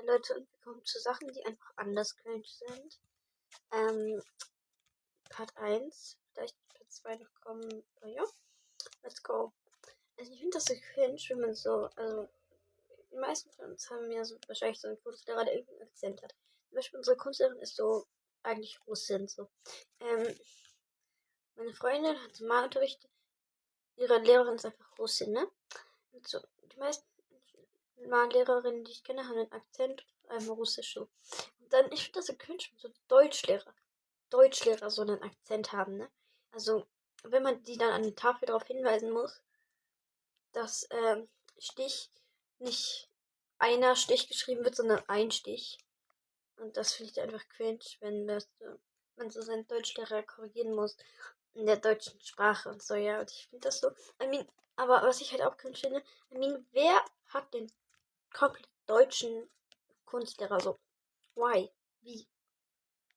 Leute, und wir kommen zu Sachen, die einfach anders cringe sind. Ähm, Part 1, vielleicht Part 2 noch kommen. Oh ja, let's go. Also ich finde das so cringe, wenn man so, also die meisten von uns haben ja so wahrscheinlich so einen Kunstlehrer, der irgendeinen Akzent hat. Zum Beispiel unsere Künstlerin ist so eigentlich Russin, so. Ähm, Meine Freundin hat Malunterricht, ihre Lehrerin ist einfach Russin, ne? Und so, die meisten Mallehrerinnen, die ich kenne, haben einen Akzent, Russisch so. Und dann, ich finde das so cringe, wenn so Deutschlehrer so einen Akzent haben, ne? Also, wenn man die dann an die Tafel darauf hinweisen muss, dass Stich nicht einer Stich geschrieben wird, sondern ein Stich. Und das finde ich einfach cringe, wenn man so seinen Deutschlehrer korrigieren muss in der deutschen Sprache und so, ja. Und ich finde das so, aber was ich halt auch cringe finde, wer hat den komplett deutschen Kunstlehrer so? Why? Wie?